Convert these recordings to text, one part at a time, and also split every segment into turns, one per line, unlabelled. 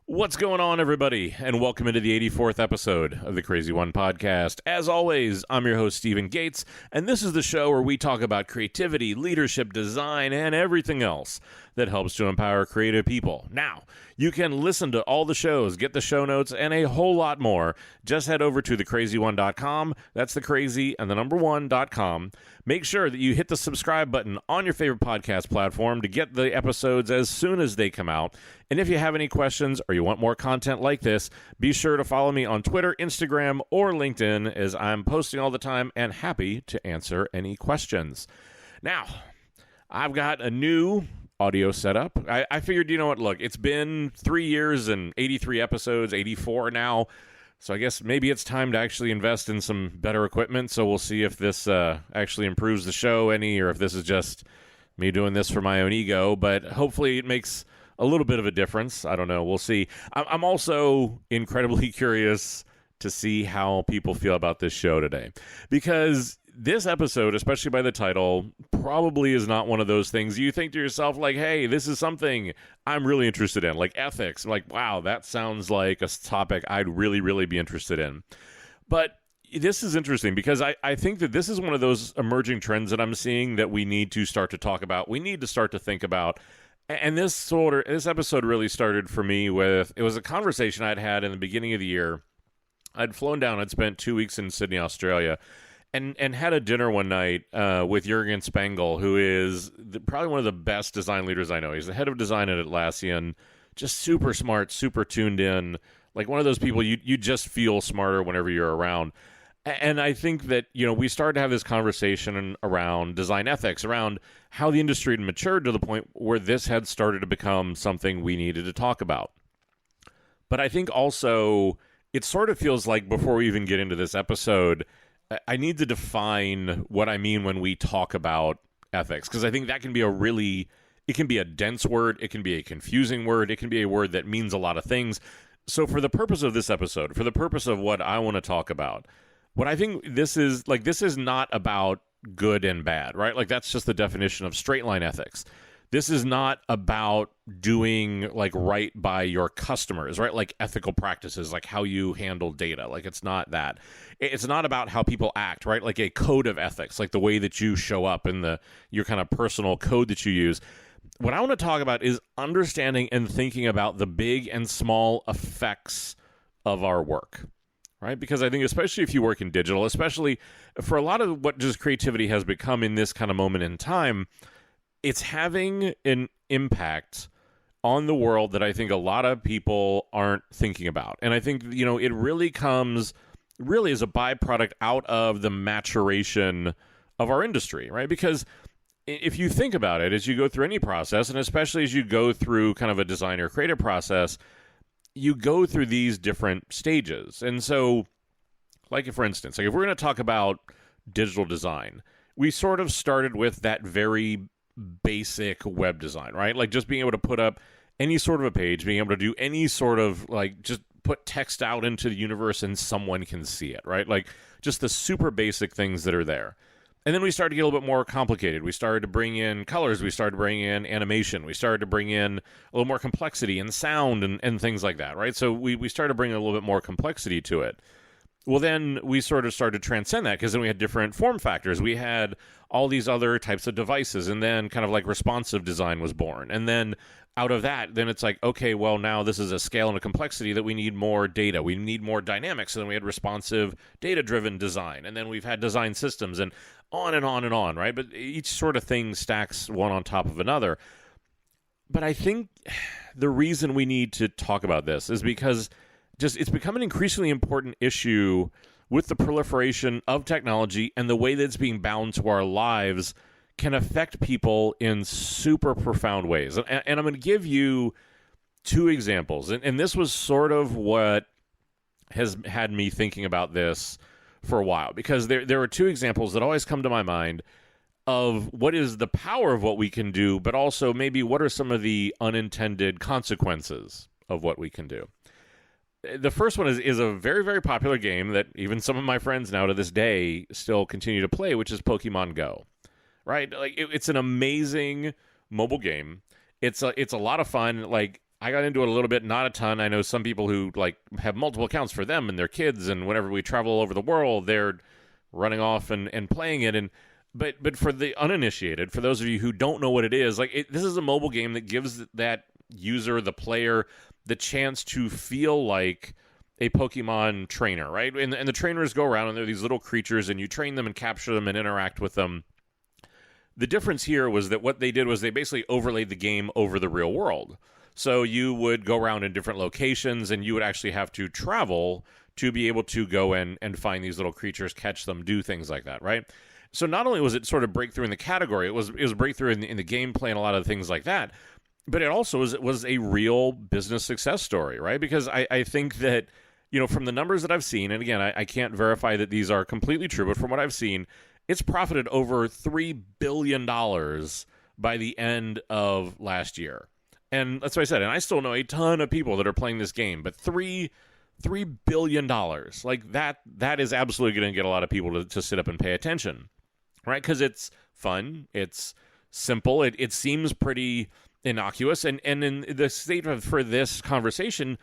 What's going on, everybody? And welcome into the 84th episode of the CRZY podcast. As always, I'm your host, Stephen Gates, and this is the show where we talk about creativity, leadership, design, and everything else that helps to empower creative people. Now, you can listen to all the shows, get the show notes, and a whole lot more. Just head over to thecrazy1.com. That's the crazy and the number 1.com. Make sure that you hit the subscribe button on your favorite podcast platform to get the episodes as soon as they come out. And if you have any questions or you want more content like this, be sure to follow me on Twitter, Instagram, or LinkedIn, as I'm posting all the time and happy to answer any questions. Now, I've got a new audio setup. I figured, you know what, look, it's been 3 years and 83 episodes, 84 now, so I guess maybe it's time to actually invest in some better equipment, so we'll see if this actually improves the show any, or if this is just me doing this for my own ego, but hopefully it makes a little bit of a difference. I don't know. We'll see. I'm also incredibly curious to see how people feel about this show today, because this episode, especially by the title, probably is not one of those things you think to yourself like, hey, this is something I'm really interested in, like ethics. I'm like, wow, that sounds like a topic I'd really, really be interested in. But this is interesting because I think that this is one of those emerging trends that I'm seeing that we need to start to talk about. We need to start to think about. And this episode really started for me with, it was a conversation I'd had in the beginning of the year. I'd flown down, I'd spent 2 weeks in Sydney, Australia, and had a dinner one night with Jurgen Spengel, who is probably one of the best design leaders I know. He's the head of design at Atlassian, just super smart, super tuned in, like one of those people you just feel smarter whenever you're around. And I think that, you know, we started to have this conversation around design ethics, around how the industry had matured to the point where this had started to become something we needed to talk about. But I think also it sort of feels like before we even get into this episode, I need to define what I mean when we talk about ethics, because I think that can be it can be a dense word, it can be a confusing word, it can be a word that means a lot of things. So for the purpose of this episode, for the purpose of what I want to talk about, what I think this is not about good and bad, right? Like that's just the definition of straight line ethics. This is not about doing like right by your customers, right? Like ethical practices, like how you handle data. Like it's not that. It's not about how people act, right? Like a code of ethics, like the way that you show up in your kind of personal code that you use. What I want to talk about is understanding and thinking about the big and small effects of our work. Right? Because I think especially if you work in digital, especially for a lot of what just creativity has become in this kind of moment in time, it's having an impact on the world that I think a lot of people aren't thinking about. And I think, you know, it really comes as a byproduct out of the maturation of our industry, right? Because if you think about it, as you go through any process, and especially as you go through kind of a design or creative process, you go through these different stages. And so, like for instance, like if we're going to talk about digital design, we sort of started with that very basic web design, right? Like just being able to put up any sort of a page, being able to do any sort of like just put text out into the universe and someone can see it, right? Like just the super basic things that are there. And then we started to get a little bit more complicated. We started to bring in colors. We started to bring in animation. We started to bring in a little more complexity and sound and things like that, right? So we started to bring a little bit more complexity to it. Well, then we sort of started to transcend that, because then we had different form factors. We had all these other types of devices, and then kind of like responsive design was born. And then out of that, then it's like, okay, well, now this is a scale and a complexity that we need more data. We need more dynamics. And then we had responsive, data-driven design. And then we've had design systems and on and on and on, right? But each sort of thing stacks one on top of another. But I think the reason we need to talk about this is because it's become an increasingly important issue with the proliferation of technology, and the way that it's being bound to our lives can affect people in super profound ways. And I'm going to give you two examples. And this was sort of what has had me thinking about this for a while, because there are two examples that always come to my mind of what is the power of what we can do, but also maybe what are some of the unintended consequences of what we can do. The first one is a very, very popular game that even some of my friends now to this day still continue to play, which is Pokemon Go. Right? Like it's an amazing mobile game. It's a lot of fun. Like I got into it a little bit, not a ton. I know some people who like have multiple accounts for them and their kids, and whenever we travel all over the world, they're running off and playing it. And but for the uninitiated, for those of you who don't know what it is, this is a mobile game that gives that user, the player, the chance to feel like a Pokemon trainer, right? And the trainers go around and they're these little creatures, and you train them and capture them and interact with them. The difference here was that what they did was they basically overlaid the game over the real world. So you would go around in different locations, and you would actually have to travel to be able to go in and find these little creatures, catch them, do things like that, right? So not only was it sort of breakthrough in the category, it was breakthrough in the gameplay and a lot of things like that, but it also was a real business success story, right? Because I think that, from the numbers that I've seen, and again, I can't verify that these are completely true, but from what I've seen, it's profited over $3 billion by the end of last year. And that's what I said. And I still know a ton of people that are playing this game, but $3 billion, like that is absolutely going to get a lot of people to sit up and pay attention, right? Because it's fun, it's simple, it seems pretty innocuous, and in the state of for this conversation,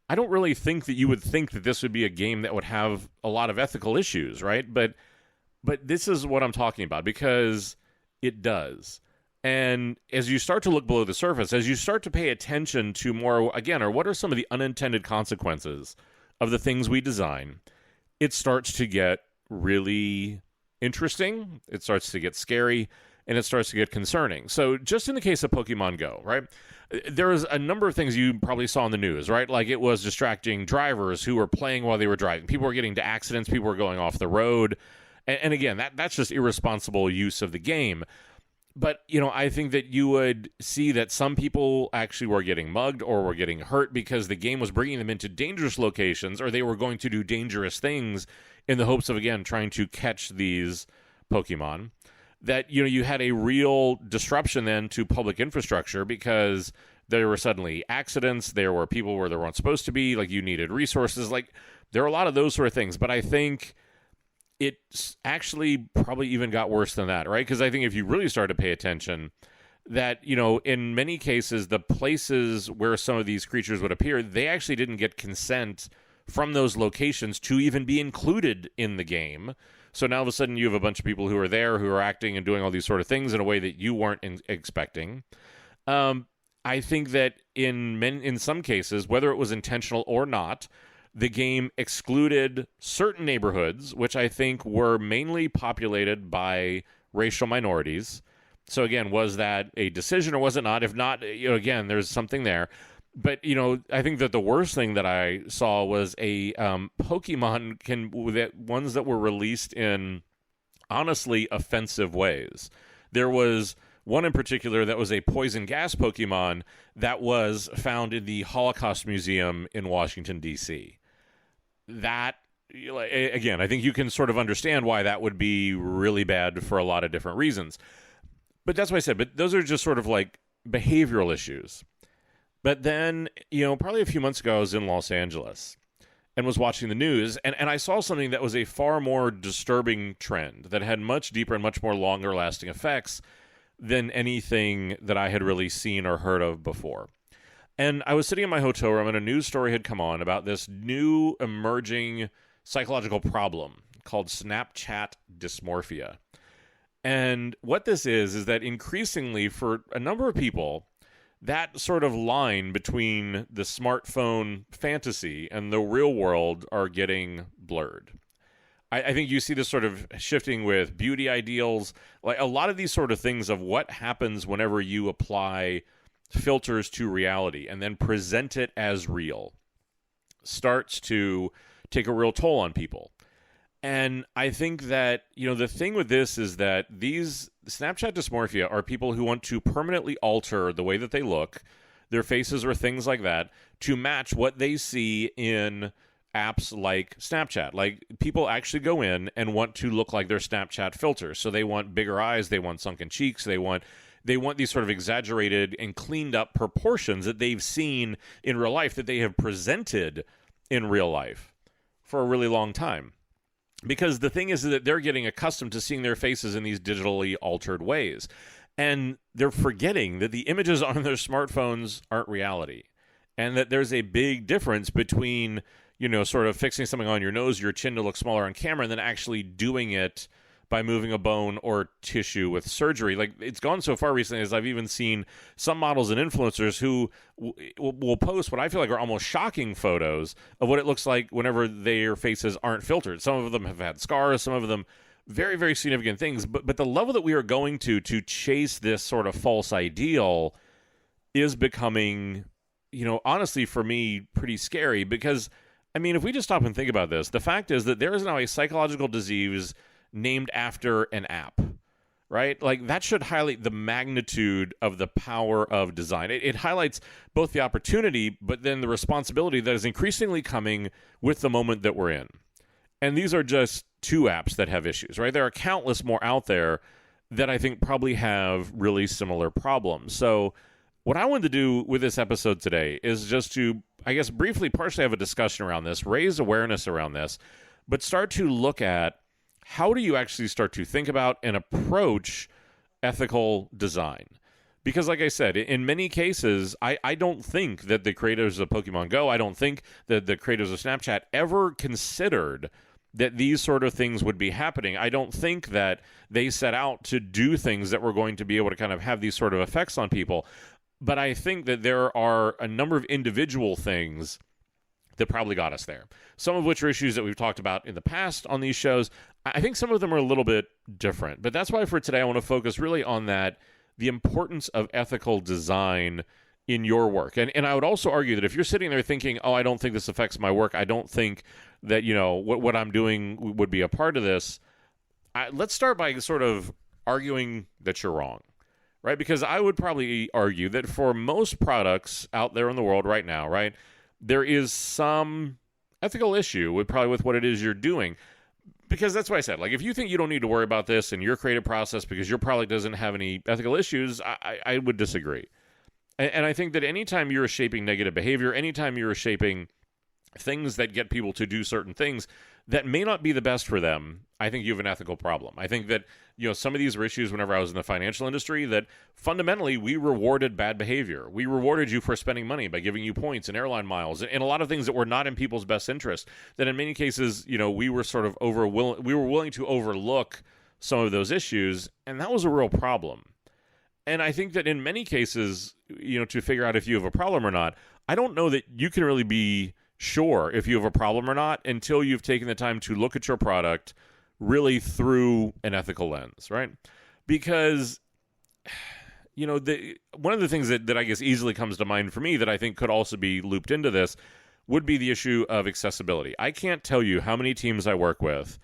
I don't really think that you would think that this would be a game that would have a lot of ethical issues, right? But this is what I'm talking about, because it does. And as you start to look below the surface, as you start to pay attention to more, again, or what are some of the unintended consequences of the things we design, it starts to get really interesting, it starts to get scary, and it starts to get concerning. So just in the case of Pokemon Go, right, there was a number of things you probably saw in the news, right? Like it was distracting drivers who were playing while they were driving. People were getting into accidents, people were going off the road. And again, that's just irresponsible use of the game. But, I think that you would see that some people actually were getting mugged or were getting hurt because the game was bringing them into dangerous locations, or they were going to do dangerous things in the hopes of, again, trying to catch these Pokemon. That, you had a real disruption then to public infrastructure because there were suddenly accidents, there were people where they weren't supposed to be, like you needed resources. Like there are a lot of those sort of things. But I think it actually probably even got worse than that, right? Because I think if you really start to pay attention, that, in many cases, the places where some of these creatures would appear, they actually didn't get consent from those locations to even be included in the game. So now all of a sudden you have a bunch of people who are there who are acting and doing all these sort of things in a way that you weren't expecting. I think that in some cases, whether it was intentional or not, the game excluded certain neighborhoods, which I think were mainly populated by racial minorities. So again, was that a decision or was it not? If not, again, there's something there. But, I think that the worst thing that I saw was a Pokemon ones that were released in honestly offensive ways. There was one in particular that was a poison gas Pokemon that was found in the Holocaust Museum in Washington, D.C. That, again, I think you can sort of understand why that would be really bad for a lot of different reasons. But that's what I said. But those are just sort of like behavioral issues. But then, probably a few months ago, I was in Los Angeles and was watching the news, and I saw something that was a far more disturbing trend that had much deeper and much more longer-lasting effects than anything that I had really seen or heard of before. And I was sitting in my hotel room, and a news story had come on about this new emerging psychological problem called Snapchat dysmorphia. And what this is that increasingly, for a number of people, that sort of line between the smartphone fantasy and the real world are getting blurred. I think you see this sort of shifting with beauty ideals, like a lot of these sort of things of what happens whenever you apply filters to reality and then present it as real starts to take a real toll on people. And I think that, the thing with this is that these Snapchat dysmorphia are people who want to permanently alter the way that they look, their faces or things like that, to match what they see in apps like Snapchat. Like, people actually go in and want to look like their Snapchat filters. So they want bigger eyes, they want sunken cheeks, they want these sort of exaggerated and cleaned up proportions that they've seen in real life, that they have presented in real life for a really long time. Because the thing is that they're getting accustomed to seeing their faces in these digitally altered ways. And they're forgetting that the images on their smartphones aren't reality. and that there's a big difference between, sort of fixing something on your nose, your chin to look smaller on camera, and then actually doing it by moving a bone or tissue with surgery. Like, it's gone so far recently as I've even seen some models and influencers who will post what I feel like are almost shocking photos of what it looks like whenever their faces aren't filtered. Some of them have had scars, some of them very, very significant things. But the level that we are going to chase this sort of false ideal is becoming, honestly, for me, pretty scary. Because, I mean, if we just stop and think about this, the fact is that there is now a psychological disease named after an app, right? Like, that should highlight the magnitude of the power of design. It highlights both the opportunity, but then the responsibility that is increasingly coming with the moment that we're in. And these are just 2 apps that have issues, right? There are countless more out there that I think probably have really similar problems. So what I wanted to do with this episode today is just to, I guess, briefly partially have a discussion around this, raise awareness around this, but start to look at how do you actually start to think about and approach ethical design? Because, like I said, in many cases, I don't think that the creators of Pokemon Go, I don't think that the creators of Snapchat ever considered that these sort of things would be happening. I don't think that they set out to do things that were going to be able to kind of have these sort of effects on people. But I think that there are a number of individual things that probably got us there. Some of which are issues that we've talked about in the past on these shows. I think some of them are a little bit different. But that's why for today I want to focus really on that, the importance of ethical design in your work. And I would also argue that if you're sitting there thinking, I don't think this affects my work, I don't think that, what I'm doing would be a part of this, let's start by sort of arguing that you're wrong, right? Because I would probably argue that for most products out there in the world right now, right, there is some ethical issue with what it is you're doing. Because that's what I said. Like, if you think you don't need to worry about this in your creative process because your product doesn't have any ethical issues, I would disagree. And I think that anytime you're shaping negative behavior, anytime you're shaping things that get people to do certain things that may not be the best for them, I think you have an ethical problem. I think that, some of these were issues whenever I was in the financial industry that fundamentally we rewarded bad behavior. We rewarded you for spending money by giving you points and airline miles and a lot of things that were not in people's best interest. That in many cases, we were sort of we were willing to overlook some of those issues, and that was a real problem. And I think that in many cases, to figure out if you have a problem or not, I don't know that you can really be sure if you have a problem or not until you've taken the time to look at your product really through an ethical lens, right? Because, one of the things that I guess easily comes to mind for me that I think could also be looped into this would be the issue of accessibility. I can't tell you how many teams I work with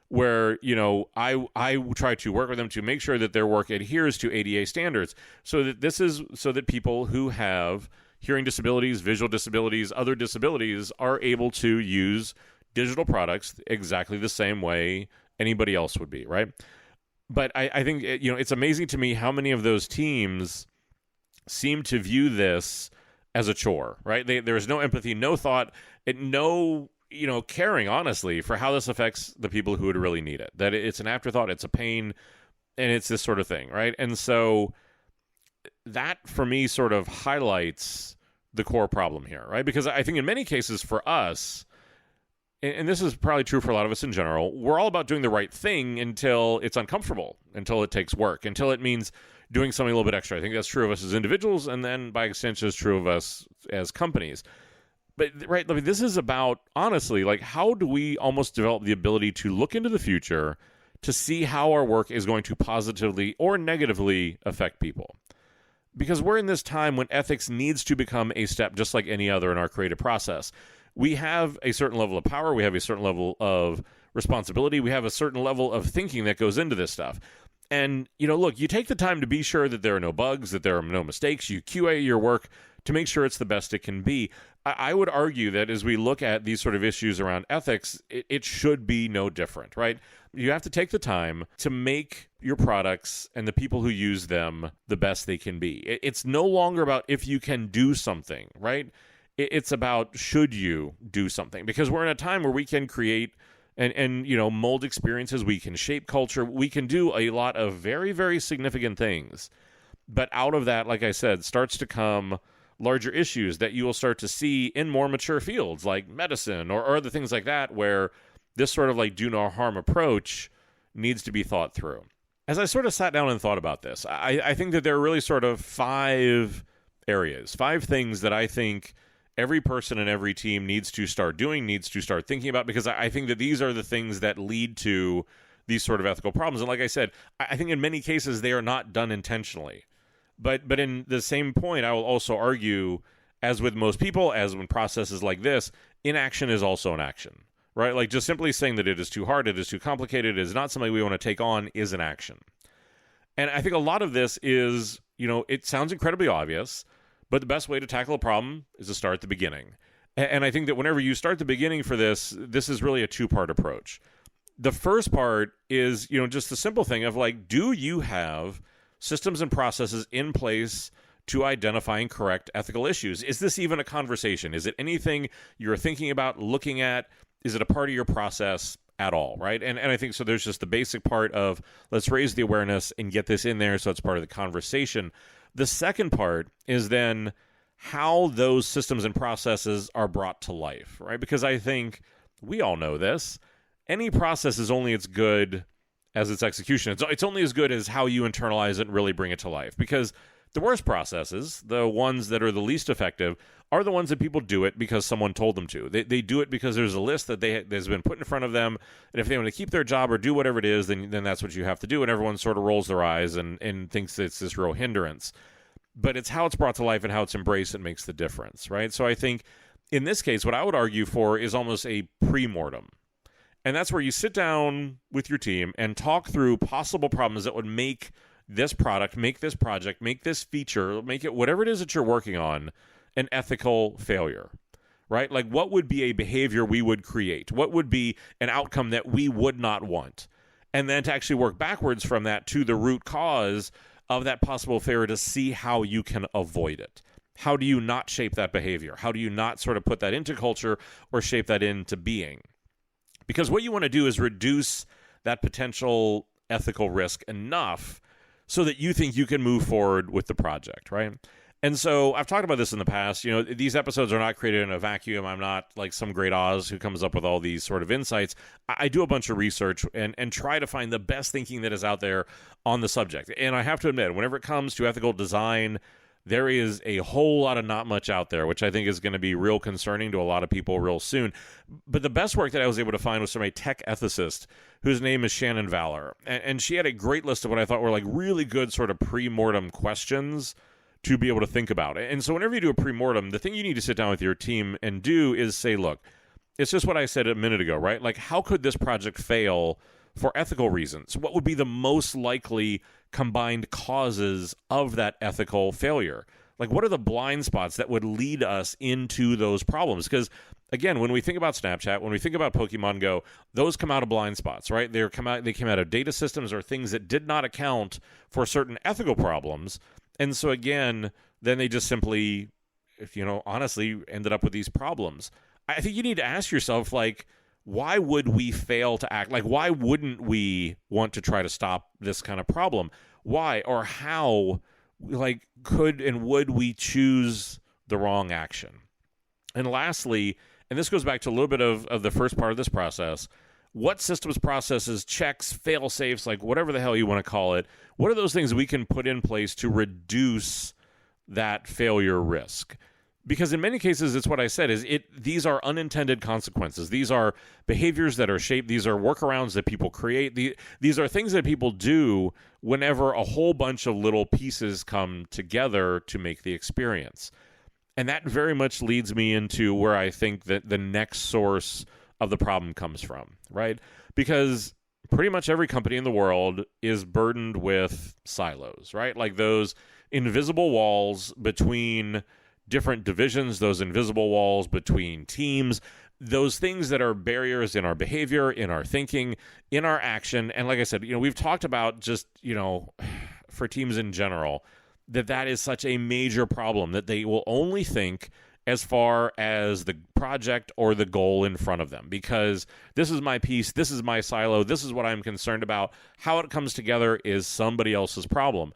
where, I try to work with them to make sure that their work adheres to ADA standards so that people who have hearing disabilities, visual disabilities, other disabilities are able to use digital products exactly the same way anybody else would be, right? But I think, it's amazing to me how many of those teams seem to view this as a chore, right? There's no empathy, no thought, no caring, honestly, for how this affects the people who would really need it. That it's an afterthought, it's a pain, and it's this sort of thing, right? And so that, for me, sort of highlights the core problem here, right? Because I think in many cases for us, and this is probably true for a lot of us in general, we're all about doing the right thing until it's uncomfortable, until it takes work, until it means doing something a little bit extra. I think that's true of us as individuals, and then by extension is true of us as companies. But, right, I mean, this is about, honestly, like, how do we almost develop the ability to look into the future to see how our work is going to positively or negatively affect people? Because we're in this time when ethics needs to become a step just like any other in our creative process. We have a certain level of power. We have a certain level of responsibility. We have a certain level of thinking that goes into this stuff. And, look, you take the time to be sure that there are no bugs, that there are no mistakes. You QA your work to make sure it's the best it can be. I would argue that as we look at these sort of issues around ethics, it should be no different, right? You have to take the time to make your products and the people who use them the best they can be. It's no longer about if you can do something, right? It's about should you do something, because we're in a time where we can create and mold experiences, we can shape culture, we can do a lot of very, very significant things. But out of that, like I said, starts to come larger issues that you will start to see in more mature fields like medicine or other things like that, where this sort of like do no harm approach needs to be thought through. As I sort of sat down and thought about this, I think that there are really sort of 5 areas, 5 things that I think every person and every team needs to start doing, needs to start thinking about, because I think that these are the things that lead to these sort of ethical problems. And like I said, I think in many cases they are not done intentionally. But in the same point, I will also argue, as with most people, as with processes like this, inaction is also an action, right? Like just simply saying that it is too hard, it is too complicated, it is not something we want to take on is an action. And I think a lot of this is, it sounds incredibly obvious, but the best way to tackle a problem is to start at the beginning. And I think that whenever you start the beginning for this is really a 2-part approach. The first part is, just the simple thing of like, do you have systems and processes in place to identify and correct ethical issues? Is this even a conversation? Is it anything you're thinking about, looking at? Is it a part of your process at all, right? And I think so there's just the basic part of let's raise the awareness and get this in there so it's part of the conversation. The second part is then how those systems and processes are brought to life, right? Because I think we all know this. Any process is only as good as its execution. It's only as good as how you internalize it and really bring it to life. Because the worst processes, the ones that are the least effective, are the ones that people do it because someone told them to. They do it because there's a list that has been put in front of them, and if they want to keep their job or do whatever it is, then that's what you have to do, and everyone sort of rolls their eyes and thinks it's this real hindrance. But it's how it's brought to life and how it's embraced that makes the difference, right? So I think in this case, what I would argue for is almost a pre-mortem. And that's where you sit down with your team and talk through possible problems that would make this product, make this project, make this feature, make it whatever it is that you're working on, an ethical failure, right? Like what would be a behavior we would create? What would be an outcome that we would not want? And then to actually work backwards from that to the root cause of that possible failure to see how you can avoid it. How do you not shape that behavior? How do you not sort of put that into culture or shape that into being? Because what you want to do is reduce that potential ethical risk enough so that you think you can move forward with the project, right? And so I've talked about this in the past. These episodes are not created in a vacuum. I'm not like some great Oz who comes up with all these sort of insights. I do a bunch of research and try to find the best thinking that is out there on the subject. And I have to admit, whenever it comes to ethical design, there is a whole lot of not much out there, which I think is going to be real concerning to a lot of people real soon. But the best work that I was able to find was from a tech ethicist whose name is Shannon Valor. And she had a great list of what I thought were like really good sort of pre-mortem questions to be able to think about it. And so whenever you do a pre-mortem, the thing you need to sit down with your team and do is say, look, it's just what I said a minute ago, right? Like, how could this project fail for ethical reasons? What would be the most likely combined causes of that ethical failure? Like, what are the blind spots that would lead us into those problems? Because, again, when we think about Snapchat, when we think about Pokemon Go, those come out of blind spots, right? They came out of data systems or things that did not account for certain ethical problems. And so, again, then they just simply, honestly ended up with these problems. I think you need to ask yourself, like, why would we fail to act? Like, why wouldn't we want to try to stop this kind of problem? Why or how, like, could and would we choose the wrong action? And lastly, and this goes back to a little bit of the first part of this process, what systems, processes, checks, fail-safes, like whatever the hell you want to call it, what are those things we can put in place to reduce that failure risk? Because in many cases, it's what I said, these are unintended consequences. These are behaviors that are shaped. These are workarounds that people create. These are things that people do whenever a whole bunch of little pieces come together to make the experience. And that very much leads me into where I think that the next source of the problem comes from, right? Because pretty much every company in the world is burdened with silos, right? Like those invisible walls between different divisions, those invisible walls between teams, those things that are barriers in our behavior, in our thinking, in our action. And like I said, we've talked about just, for teams in general, that is such a major problem that they will only think as far as the project or the goal in front of them, because this is my piece, this is my silo, this is what I'm concerned about. How it comes together is somebody else's problem.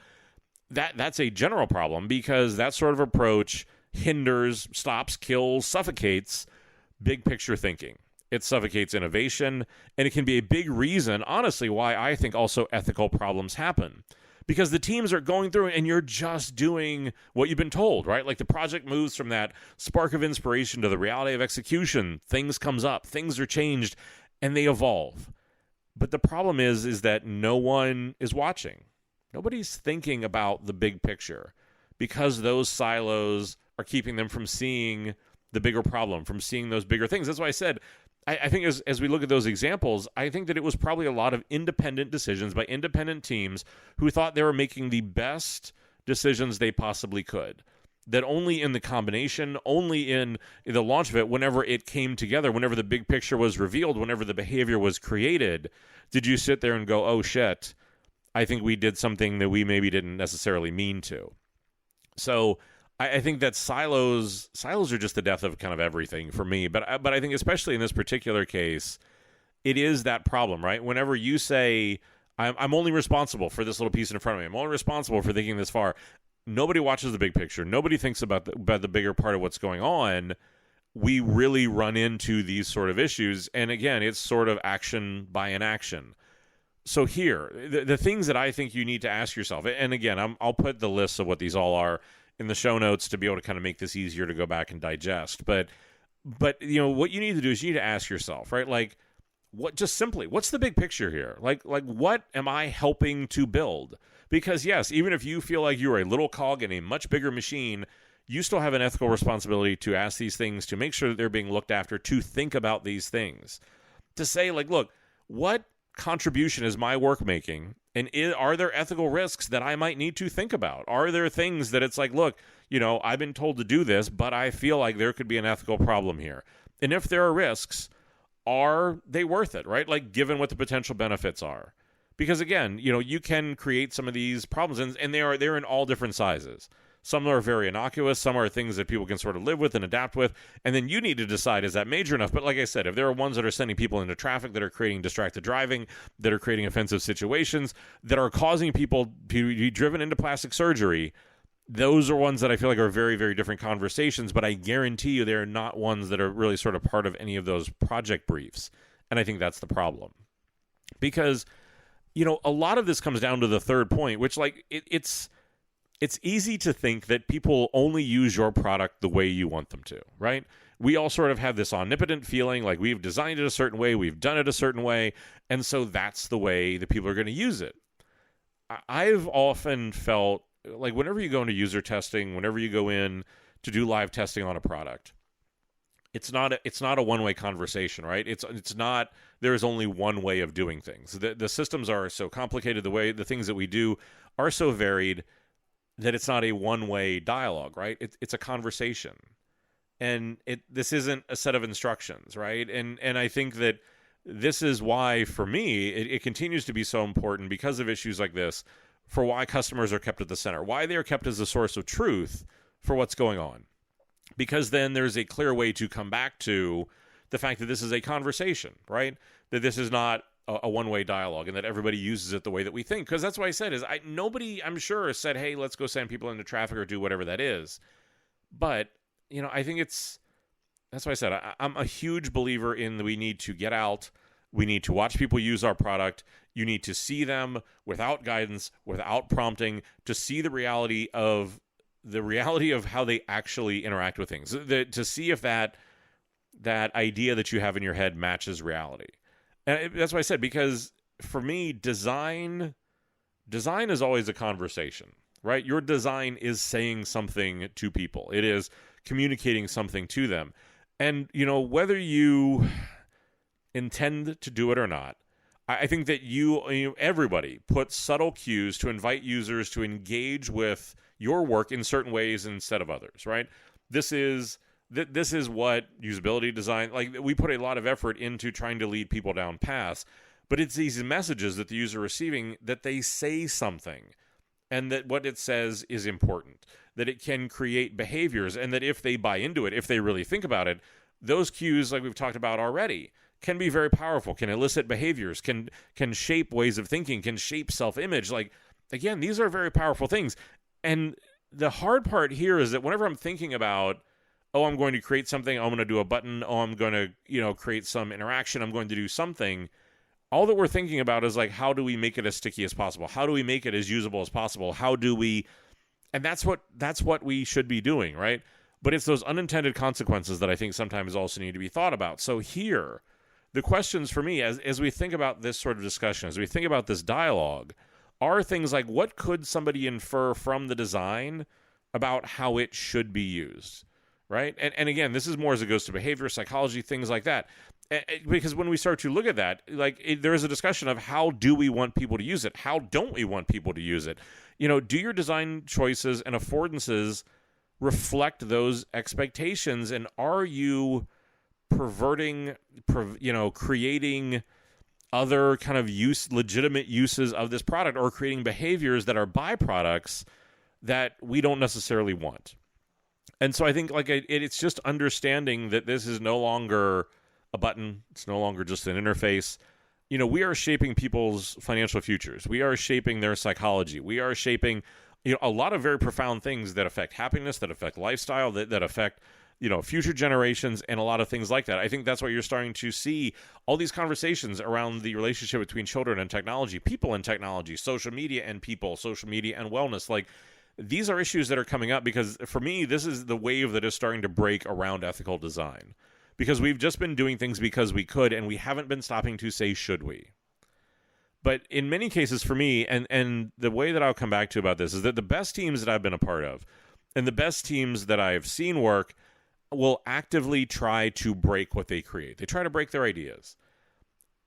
That's a general problem, because that sort of approach hinders, stops, kills, suffocates big picture thinking. It suffocates innovation, and it can be a big reason, honestly, why I think also ethical problems happen. Because the teams are going through and you're just doing what you've been told, right? Like the project moves from that spark of inspiration to the reality of execution. Things comes up, things are changed, and they evolve. But the problem is that no one is watching. Nobody's thinking about the big picture because those silos are keeping them from seeing the bigger problem, from seeing those bigger things. That's why I said, I think as we look at those examples, I think that it was probably a lot of independent decisions by independent teams who thought they were making the best decisions they possibly could. That only in the combination, only in the launch of it, whenever it came together, whenever the big picture was revealed, whenever the behavior was created, did you sit there and go, oh shit, I think we did something that we maybe didn't necessarily mean to. So I think that silos are just the death of kind of everything for me. But I think especially in this particular case, it is that problem, right? Whenever you say, I'm only responsible for this little piece in front of me, I'm only responsible for thinking this far, nobody watches the big picture. Nobody thinks about the bigger part of what's going on. We really run into these sort of issues. And again, it's sort of action by inaction. So here, the things that I think you need to ask yourself, and again, I'll put the lists of what these all are in the show notes to be able to kind of make this easier to go back and digest. But you know, what you need to do is you need to ask yourself, right? Like, what's the big picture here? Like what am I helping to build? Because yes, even if you feel like you're a little cog in a much bigger machine, you still have an ethical responsibility to ask these things, to make sure that they're being looked after, to think about these things, to say like, look, what contribution is my work making? And are there ethical risks that I might need to think about? Are there things that it's like, look, you know, I've been told to do this, but I feel like there could be an ethical problem here. And if there are risks, are they worth it, right? Like, given what the potential benefits are. Because again, you know, you can create some of these problems, and they're in all different sizes. Some are very innocuous. Some are things that people can sort of live with and adapt with. And then you need to decide, is that major enough? But like I said, if there are ones that are sending people into traffic, that are creating distracted driving, that are creating offensive situations, that are causing people to be driven into plastic surgery, those are ones that I feel like are very, very different conversations. But I guarantee you they're not ones that are really sort of part of any of those project briefs. And I think that's the problem. Because, you know, a lot of this comes down to the third point, which like it's easy to think that people only use your product the way you want them to, right? We all sort of have this omnipotent feeling like we've designed it a certain way, we've done it a certain way, and so that's the way that people are going to use it. I've often felt like whenever you go into user testing, whenever you go in to do live testing on a product, it's not a one-way conversation, right? It's not there's only one way of doing things. The systems are so complicated, the things that we do are so varied that it's not a one-way dialogue, right? It's a conversation. And this isn't a set of instructions, right? And I think that this is why, for me, it continues to be so important because of issues like this, for why customers are kept at the center, why they are kept as a source of truth for what's going on. Because then there's a clear way to come back to the fact that this is a conversation, right? That this is not a one-way dialogue and that everybody uses it the way that we think. Because that's what I said is nobody, I'm sure, said, hey, let's go send people into traffic or do whatever that is. But, you know, I think that's why I said I'm a huge believer in that we need to get out. We need to watch people use our product. You need to see them without guidance, without prompting, to see the reality of how they actually interact with things. To see if that idea that you have in your head matches reality. And that's what I said, because for me, design is always a conversation, right? Your design is saying something to people. It is communicating something to them. And, you know, whether you intend to do it or not, I think that everybody puts subtle cues to invite users to engage with your work in certain ways instead of others, right? This is what usability design, like we put a lot of effort into trying to lead people down paths, but it's these messages that the user is receiving that they say something and that what it says is important, that it can create behaviors, and that if they buy into it, if they really think about it, those cues, like we've talked about already, can be very powerful, can elicit behaviors, can shape ways of thinking, can shape self-image. Like, again, these are very powerful things. And the hard part here is that whenever I'm thinking about, oh, I'm going to create something, I'm going to do a button, oh, I'm going to, create some interaction, I'm going to do something, all that we're thinking about is like, how do we make it as sticky as possible? How do we make it as usable as possible? How do we, and that's what we should be doing, right? But it's those unintended consequences that I think sometimes also need to be thought about. So here, the questions for me, as we think about this sort of discussion, as we think about this dialogue, are things like, what could somebody infer from the design about how it should be used, right? And again, this is more as it goes to behavior, psychology, things like that. Because when we start to look at that, there is a discussion of how do we want people to use it? How don't we want people to use it? Do your design choices and affordances reflect those expectations? And are you perverting, creating other kind of legitimate uses of this product, or creating behaviors that are byproducts that we don't necessarily want? And so I think it's just understanding that this is no longer a button. It's no longer just an interface. We are shaping people's financial futures. We are shaping their psychology. We are shaping, a lot of very profound things that affect happiness, that affect lifestyle, that affect, future generations, and a lot of things like that. I think that's why you're starting to see all these conversations around the relationship between children and technology, people and technology, social media and people, social media and wellness. These are issues that are coming up because, for me, this is the wave that is starting to break around ethical design. Because we've just been doing things because we could, and we haven't been stopping to say, should we? But in many cases, for me, and the way that I'll come back to about this is that the best teams that I've been a part of, and the best teams that I've seen work, will actively try to break what they create. They try to break their ideas.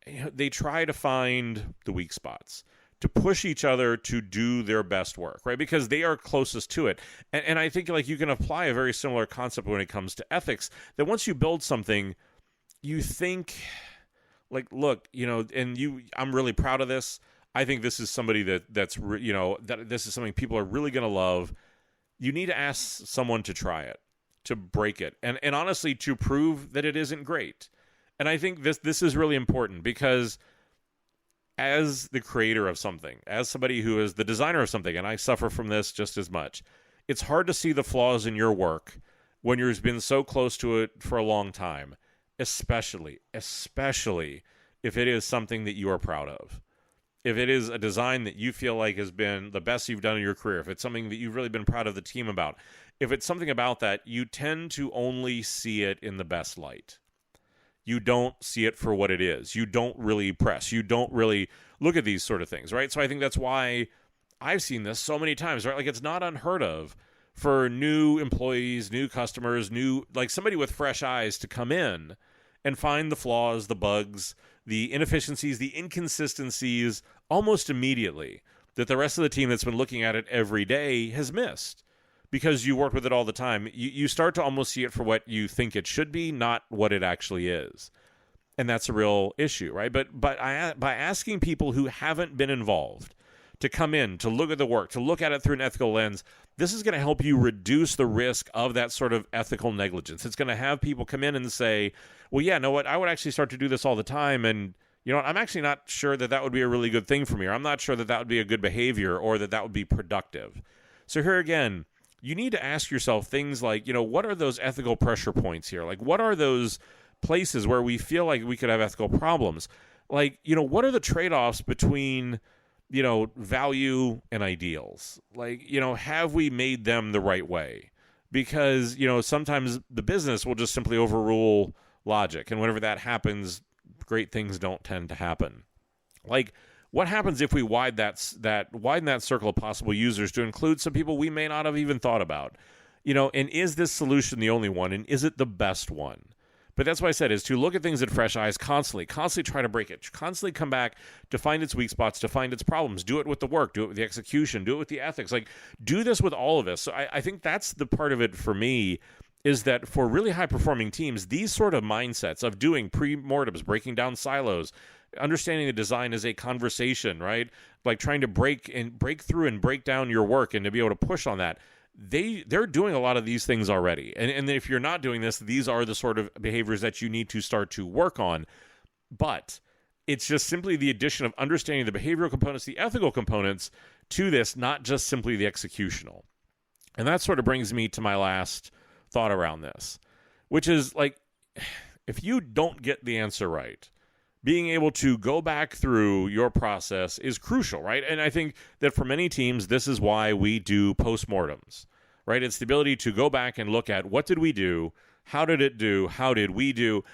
They try to find the weak spots, to push each other to do their best work, right? Because they are closest to it. And I think you can apply a very similar concept when it comes to ethics, that once you build something, you think look, I'm really proud of this. I think this is somebody that this is something people are really going to love. You need to ask someone to try it, to break it, and honestly, to prove that it isn't great. And I think this is really important, because as the creator of something, as somebody who is the designer of something, and I suffer from this just as much, it's hard to see the flaws in your work when you've been so close to it for a long time, especially if it is something that you are proud of. If it is a design that you feel like has been the best you've done in your career, if it's something that you've really been proud of the team about, if it's something about that, you tend to only see it in the best light. You don't see it for what it is. You don't really press. You don't really look at these sort of things, right? So I think that's why I've seen this so many times, right? It's not unheard of for new employees, new customers, somebody with fresh eyes to come in and find the flaws, the bugs, the inefficiencies, the inconsistencies almost immediately that the rest of the team that's been looking at it every day has missed. Because you work with it all the time, you start to almost see it for what you think it should be, not what it actually is. And that's a real issue, right? But by asking people who haven't been involved to come in, to look at the work, to look at it through an ethical lens, this is going to help you reduce the risk of that sort of ethical negligence. It's going to have people come in and say, well, yeah, know what? I would actually start to do this all the time, and I'm actually not sure that would be a really good thing for me, or I'm not sure that would be a good behavior, or that would be productive. So here again, you need to ask yourself things like, what are those ethical pressure points here? What are those places where we feel like we could have ethical problems? What are the trade-offs between, value and ideals? Have we made them the right way? Because, sometimes the business will just simply overrule logic. And whenever that happens, great things don't tend to happen. What happens if we widen that circle of possible users to include some people we may not have even thought about? And is this solution the only one? And is it the best one? But that's why I said, is to look at things in fresh eyes constantly try to break it, constantly come back to find its weak spots, to find its problems, do it with the work, do it with the execution, do it with the ethics, do this with all of us. So I think that's the part of it for me, is that for really high-performing teams, these sort of mindsets of doing pre-mortems, breaking down silos, understanding the design as a conversation, right? Trying to break through and break down your work and to be able to push on that. They're doing a lot of these things already. And if you're not doing this, these are the sort of behaviors that you need to start to work on. But it's just simply the addition of understanding the behavioral components, the ethical components to this, not just simply the executional. And that sort of brings me to my last thought around this, which is like, if you don't get the answer right, being able to go back through your process is crucial, right? And I think that for many teams, this is why we do postmortems, right? It's the ability to go back and look at what did we do? How did it do? How did we do?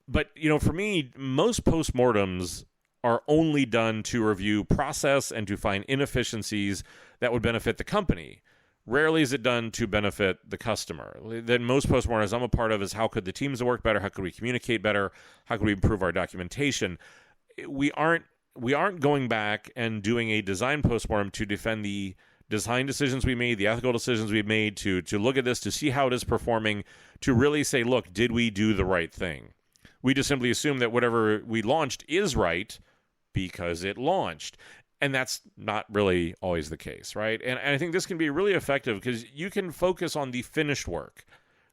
But, for me, most postmortems are only done to review process and to find inefficiencies that would benefit the company. Rarely is it done to benefit the customer. Then most postmortems I'm a part of is how could the teams work better? How could we communicate better? How could we improve our documentation? We aren't going back and doing a design postmortem to defend the design decisions we made, the ethical decisions we made, to look at this, to see how it is performing, to really say, look, did we do the right thing? We just simply assume that whatever we launched is right because it launched. And that's not really always the case, right? And I think this can be really effective because you can focus on the finished work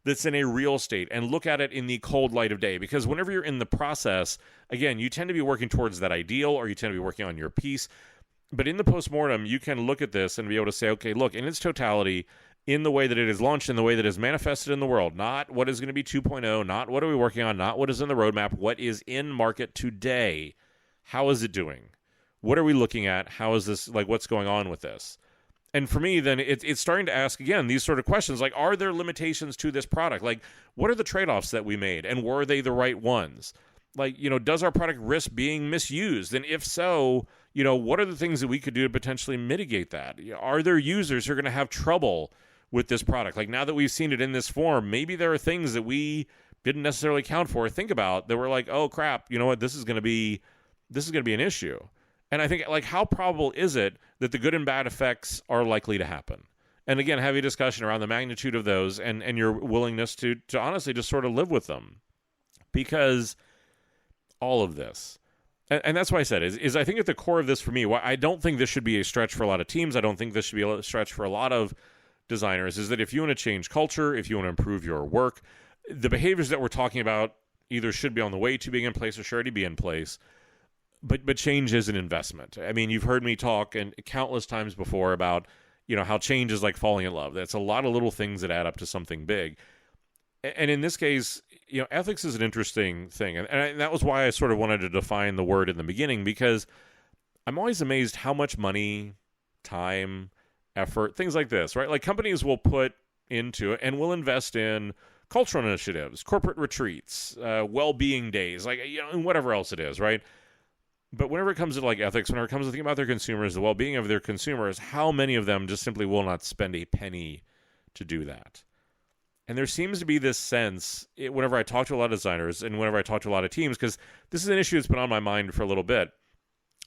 that's in a real state and look at it in the cold light of day. Because whenever you're in the process, again, you tend to be working towards that ideal, or you tend to be working on your piece. But in the postmortem, you can look at this and be able to say, okay, look, in its totality, in the way that it is launched, in the way that it is manifested in the world, not what is going to be 2.0, not what are we working on, not what is in the roadmap, what is in market today. How is it doing? What are we looking at? How is this, like, what's going on with this? And for me, then it's starting to ask, again, these sort of questions, like, are there limitations to this product? Like, what are the trade-offs that we made? And were they the right ones? Like, does our product risk being misused? And if so, what are the things that we could do to potentially mitigate that? Are there users who are going to have trouble with this product? Like, now that we've seen it in this form, maybe there are things that we didn't necessarily account for or think about that we're like, oh, crap, you know what, this is going to be an issue. And I think, like, how probable is it that the good and bad effects are likely to happen? And again, have a discussion around the magnitude of those and your willingness to honestly just sort of live with them. Because all of this, and that's why I said, is I think at the core of this for me, why I don't think this should be a stretch for a lot of teams, I don't think this should be a stretch for a lot of designers, is that if you want to change culture, if you want to improve your work, the behaviors that we're talking about either should be on the way to being in place or should already be in place. But change is an investment. I mean, you've heard me talk and countless times before about, how change is like falling in love. That's a lot of little things that add up to something big. And in this case, ethics is an interesting thing. And that was why I sort of wanted to define the word in the beginning, because I'm always amazed how much money, time, effort, things like this, right? Like, companies will put into it and will invest in cultural initiatives, corporate retreats, well-being days, like, and whatever else it is, right? But whenever it comes to, like, ethics, whenever it comes to thinking about their consumers, the well-being of their consumers, how many of them just simply will not spend a penny to do that? And there seems to be this sense, whenever I talk to a lot of designers and whenever I talk to a lot of teams, because this is an issue that's been on my mind for a little bit,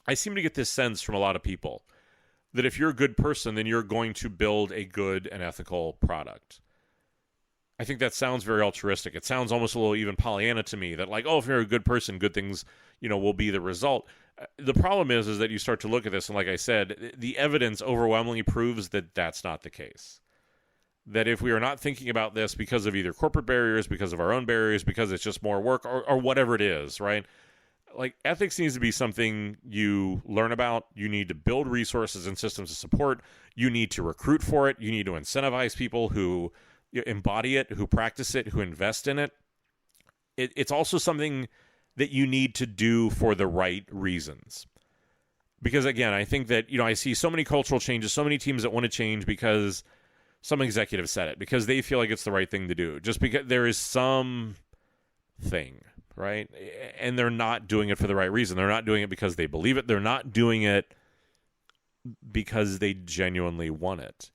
I seem to get this sense from a lot of people that if you're a good person, then you're going to build a good and ethical product. I think that sounds very altruistic. It sounds almost a little even Pollyanna to me, that like, oh, if you're a good person, good things, will be the result. The problem is that you start to look at this, and like I said, the evidence overwhelmingly proves that that's not the case. That if we are not thinking about this because of either corporate barriers, because of our own barriers, because it's just more work, or whatever it is, right? Like, ethics needs to be something you learn about. You need to build resources and systems to support. You need to recruit for it. You need to incentivize people who embody it, who practice it, who invest in it. It's also something that you need to do for the right reasons. Because again, I think that, I see so many cultural changes, so many teams that want to change because some executive said it, because they feel like it's the right thing to do, just because there is some thing, right? And they're not doing it for the right reason. They're not doing it because they believe it. They're not doing it because they genuinely want it.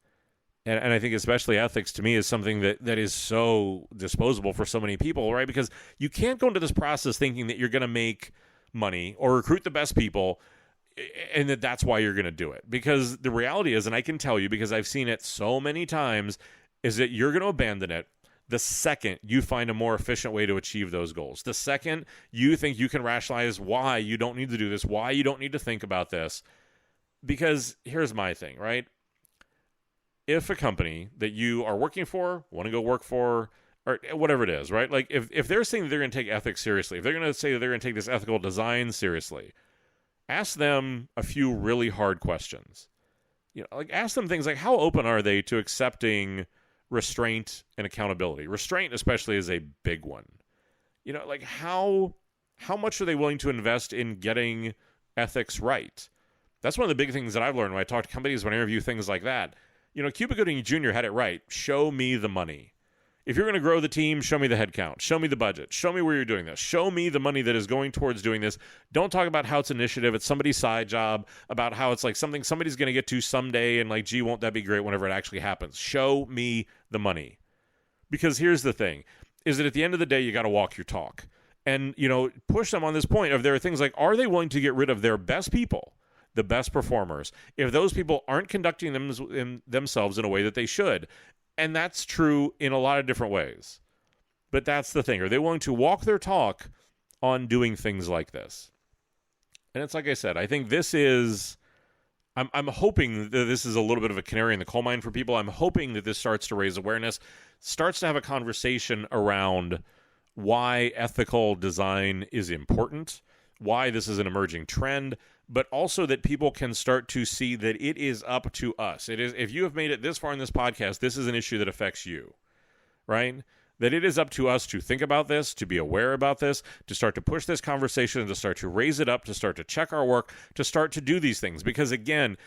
And I think especially ethics, to me, is something that is so disposable for so many people, right? Because you can't go into this process thinking that you're going to make money or recruit the best people and that's why you're going to do it. Because the reality is, and I can tell you because I've seen it so many times, is that you're going to abandon it the second you find a more efficient way to achieve those goals. The second you think you can rationalize why you don't need to do this, why you don't need to think about this. Because here's my thing, right? If a company that you are working for, want to go work for, or whatever it is, right? Like, if they're saying that they're going to take ethics seriously, if they're going to say that they're going to take this ethical design seriously, ask them a few really hard questions. like ask them things like, how open are they to accepting restraint and accountability? Restraint especially is a big one. Like how much are they willing to invest in getting ethics right? That's one of the big things that I've learned when I talk to companies, when I interview things like that. Cuba Gooding Jr. had it right. Show me the money. If you're going to grow the team, show me the headcount. Show me the budget. Show me where you're doing this. Show me the money that is going towards doing this. Don't talk about how it's an initiative. It's somebody's side job, about how it's like something somebody's going to get to someday and like, gee, won't that be great whenever it actually happens? Show me the money. Because here's the thing, is that at the end of the day, you got to walk your talk. And, push them on this point of there are things like, are they willing to get rid of their best people, the best performers, if those people aren't conducting themselves in a way that they should? And that's true in a lot of different ways. But that's the thing. Are they willing to walk their talk on doing things like this? And it's like I said, I think this is... I'm hoping that this is a little bit of a canary in the coal mine for people. I'm hoping that this starts to raise awareness, starts to have a conversation around why ethical design is important, why this is an emerging trend, but also that people can start to see that it is up to us. It is, if you have made it this far in this podcast, this is an issue that affects you, right? That it is up to us to think about this, to be aware about this, to start to push this conversation, to start to raise it up, to start to check our work, to start to do these things. Because again,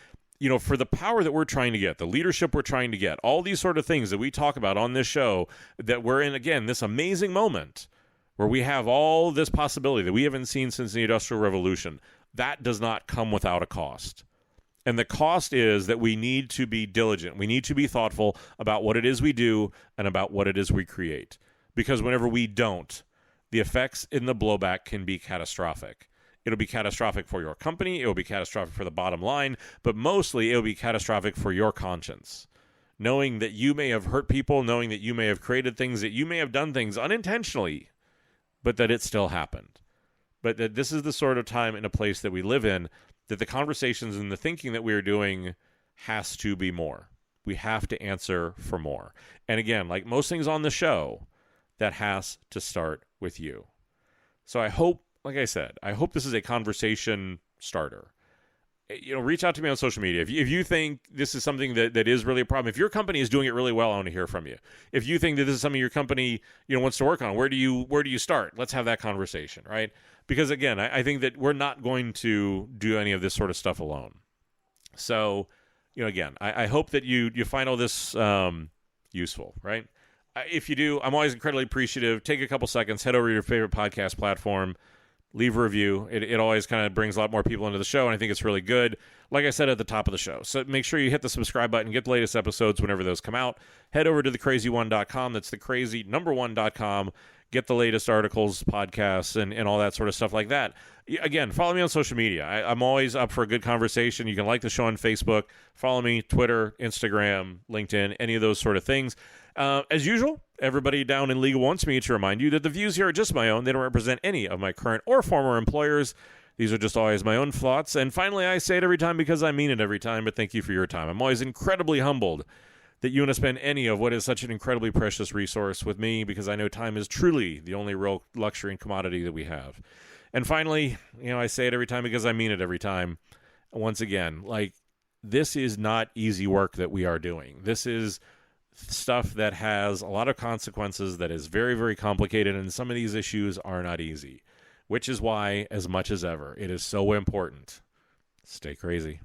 for the power that we're trying to get, the leadership we're trying to get, all these sort of things that we talk about on this show, that we're in, again, this amazing moment where we have all this possibility that we haven't seen since the Industrial Revolution, that does not come without a cost. And the cost is that we need to be diligent. We need to be thoughtful about what it is we do and about what it is we create. Because whenever we don't, the effects in the blowback can be catastrophic. It'll be catastrophic for your company. It will be catastrophic for the bottom line. But mostly, it will be catastrophic for your conscience. Knowing that you may have hurt people, knowing that you may have created things, that you may have done things unintentionally, but that it still happened. But that this is the sort of time and a place that we live in, that the conversations and the thinking that we are doing has to be more. We have to answer for more. And again, like most things on the show, that has to start with you. So I hope, like I said, I hope this is a conversation starter. Reach out to me on social media. If you think this is something that is really a problem, if your company is doing it really well, I want to hear from you. If you think that this is something your company wants to work on, where do you start? Let's have that conversation, right? Because again, I think that we're not going to do any of this sort of stuff alone. So, again, I hope that you find all this useful, right? If you do, I'm always incredibly appreciative. Take a couple seconds, head over to your favorite podcast platform, leave a review. It always kind of brings a lot more people into the show, and I think it's really good. Like I said at the top of the show. So make sure you hit the subscribe button, get the latest episodes whenever those come out. Head over to thecrazy1.com. That's thecrazy1.com. Get the latest articles, podcasts, and all that sort of stuff like that. Again, follow me on social media. I'm always up for a good conversation. You can like the show on Facebook. Follow me, Twitter, Instagram, LinkedIn, any of those sort of things. As usual, everybody down in legal wants me to remind you that the views here are just my own. They don't represent any of my current or former employers. These are just always my own thoughts. And finally, I say it every time because I mean it every time, but thank you for your time. I'm always incredibly humbled that you want to spend any of what is such an incredibly precious resource with me, because I know time is truly the only real luxury and commodity that we have. And finally, I say it every time because I mean it every time. Once again, this is not easy work that we are doing. This is stuff that has a lot of consequences, that is very, very complicated, and some of these issues are not easy, which is why, as much as ever, it is so important. Stay crazy.